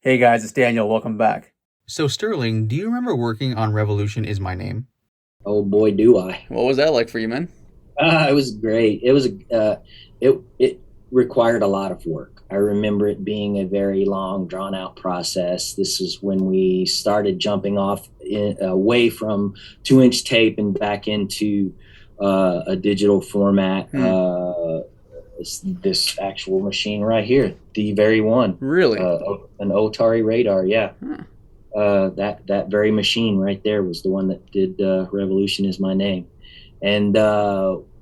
Hey guys, it's Daniel. Welcome back. So, Sterling, do you remember working on Revolution Is My Name? Oh boy, do I! What was that like for you, man? It was great. It required a lot of work. I remember it being a very long, drawn out process. This is when we started jumping away from 2-inch tape and back into a digital format. This actual machine right here, the very one, Really? an Otari radar. Yeah, Huh. that very machine right there was the one that did "Revolution Is My Name," and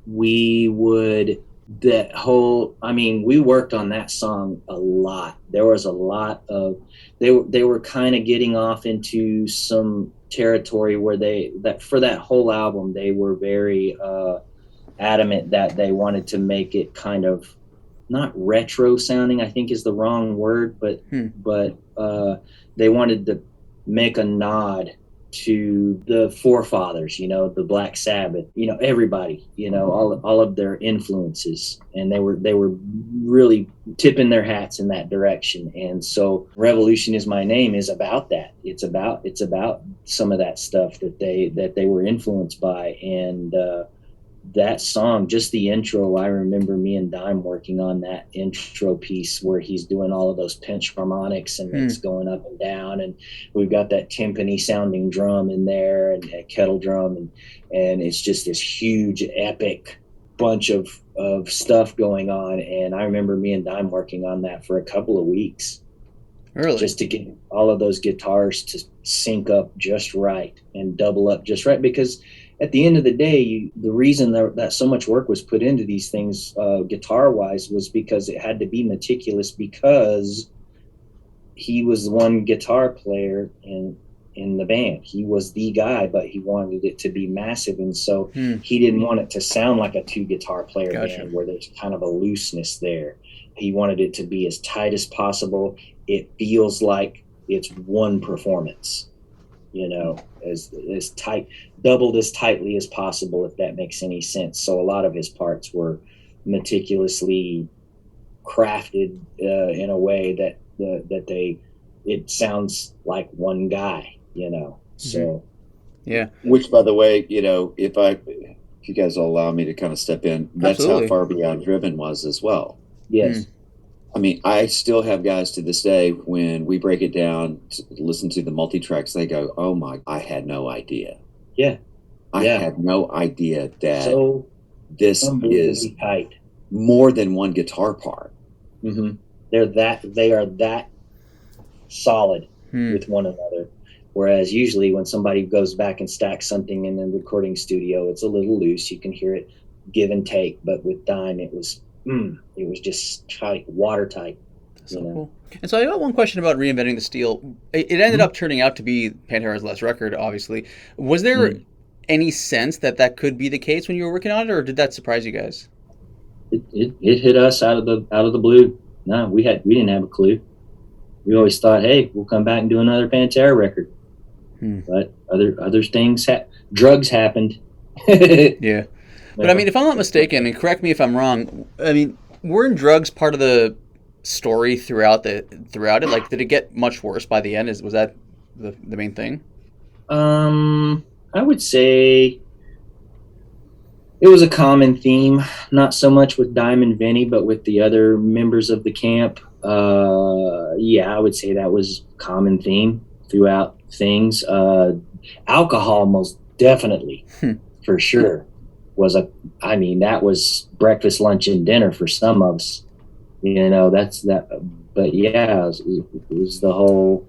we would that whole. I mean, we worked on that song a lot. There was a lot of they were kind of getting off into some territory where that for that whole album they were very adamant that they wanted to make it kind of not retro sounding, I think is the wrong word, but Hmm. they wanted to make a nod to the forefathers, the Black Sabbath, everybody, all of their influences, and they were really tipping their hats in that direction. And so Revolution Is My Name is about that. It's about some of that stuff that they were influenced by. And that song, just the intro, I remember me and Dime working on that intro piece where he's doing all of those pinch harmonics and it's going up and down, and we've got that timpani sounding drum in there and a kettle drum, and it's just this huge epic bunch of stuff going on. And I remember me and Dime working on that for a couple of weeks Really? just to get all of those guitars to sync up just right and double up just right, because at the end of the day, the reason that so much work was put into these things guitar wise was because it had to be meticulous, because he was one guitar player in the band. He was the guy, but he wanted it to be massive, and so he didn't want it to sound like a two guitar player band where there's kind of a looseness there. He wanted it to be as tight as possible. It feels like it's one performance, as tight, doubled as tightly as possible, if that makes any sense. So a lot of his parts were meticulously crafted in a way that it sounds like one guy, So Yeah. Which, by the way, if you guys will allow me to kind of step in, that's Absolutely. how Far Beyond Driven was as well. Yes. I mean, I still have guys to this day, when we break it down, to listen to the multi-tracks, they go, oh my, I had no idea. Yeah. I Yeah. had no idea that So this is unbelievably tight. more than one guitar part. Mm-hmm. They are that solid with one another. Whereas usually when somebody goes back and stacks something in the recording studio, it's a little loose. You can hear it give and take. But with Dime, it was just tight, watertight. So cool. And so I got one question about Reinventing the Steel. It ended up turning out to be Pantera's last record, obviously. Was there any sense that could be the case when you were working on it, or did that surprise you guys? It hit us out of the blue. No, we didn't have a clue. We always thought, hey, we'll come back and do another Pantera record. But other things, drugs happened. Yeah. But I mean, if I'm not mistaken, and correct me if I'm wrong, I mean, weren't drugs part of the story throughout it? Like, did it get much worse by the end? Was that the main thing? I would say it was a common theme, not so much with Diamond Vinnie, but with the other members of the camp. Yeah, I would say that was a common theme throughout things. Alcohol, most definitely, for sure, that was breakfast, lunch, and dinner for some of us. That's that. But yeah, it was the whole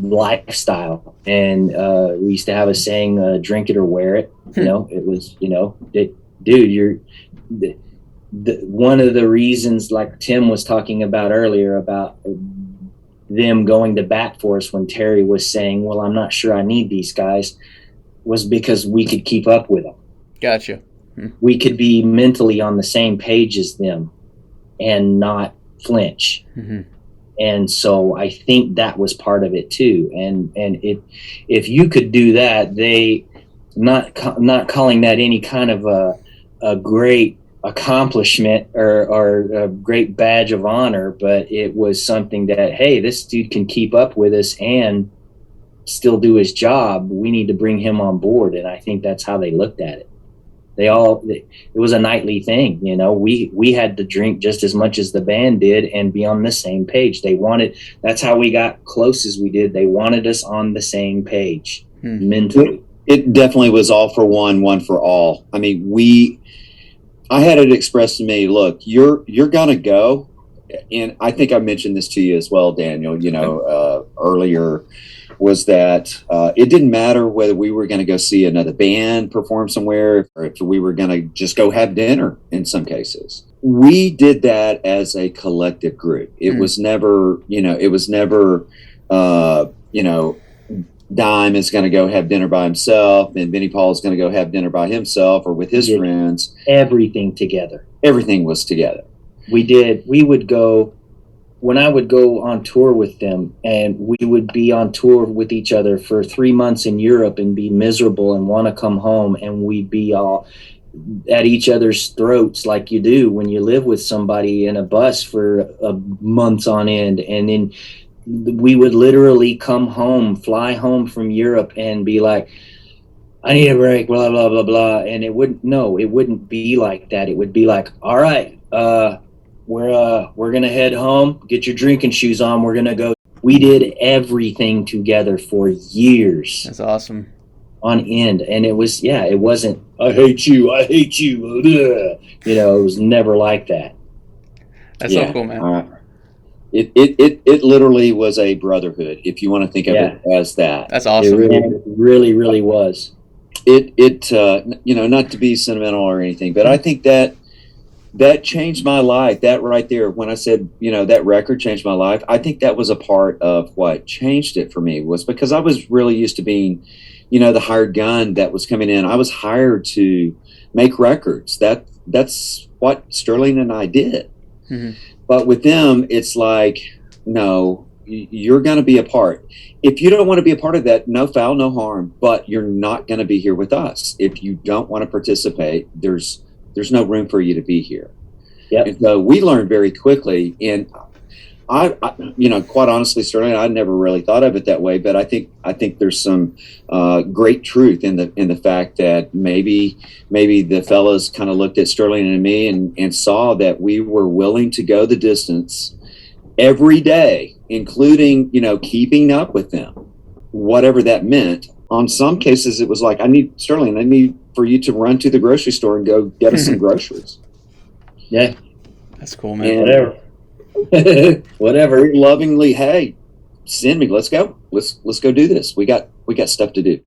lifestyle. And we used to have a saying, drink it or wear it. It was, dude, one of the reasons, like Tim was talking about earlier, about them going to bat for us when Terry was saying, well, I'm not sure I need these guys, was because we could keep up with them. Gotcha. We could be mentally on the same page as them and not flinch. And so I think that was part of it too. And if you could do that, they not calling that any kind of a great accomplishment or a great badge of honor, but it was something that, hey, this dude can keep up with us and still do his job. We need to bring him on board. And I think that's how they looked at it. It was a nightly thing. We had to drink just as much as the band did and be on the same page. That's how we got close as we did. They wanted us on the same page mentally. It definitely was all for one for all. I mean, I had it expressed to me, look, you're gonna go, and I think I mentioned this to you as well, Daniel, earlier, was that it didn't matter whether we were going to go see another band perform somewhere or if we were going to just go have dinner in some cases. We did that as a collective group. It was never, Dime is going to go have dinner by himself and Vinnie Paul is going to go have dinner by himself or with his friends. Everything together. Everything was together. When I would go on tour with them, and we would be on tour with each other for 3 months in Europe and be miserable and want to come home, and we'd be all at each other's throats like you do when you live with somebody in a bus for months on end. And then we would literally fly home from Europe and be like, I need a break, blah, blah, blah, blah. And it wouldn't be like that. It would be like, all right, we're gonna head home, get your drinking shoes on, we're gonna go. We did everything together for years. That's awesome. On end. And it wasn't I hate you it was never like that. That's so cool, man. It literally was a brotherhood, if you want to think of it as that. That's awesome. It really, really was. Not to be sentimental or anything, but I think that changed my life. That right there, when I said, that record changed my life, I think that was a part of what changed it for me, was because I was really used to being, the hired gun that was coming in. I was hired to make records. That's what Sterling and I did. Mm-hmm. But with them, it's like, no, you're going to be a part. If you don't want to be a part of that, no foul, no harm, but you're not going to be here with us. If you don't want to participate, there's no room for you to be here. Yep. And so we learned very quickly. And I quite honestly, Sterling, I never really thought of it that way, but I think there's some great truth in the fact that maybe the fellas kind of looked at Sterling and me and saw that we were willing to go the distance every day, including, keeping up with them, whatever that meant. On some cases, it was like, I need for you to run to the grocery store and go get us some groceries. Yeah. That's cool, man. And whatever. Lovingly, hey, send me, let's go. Let's go do this. We got stuff to do.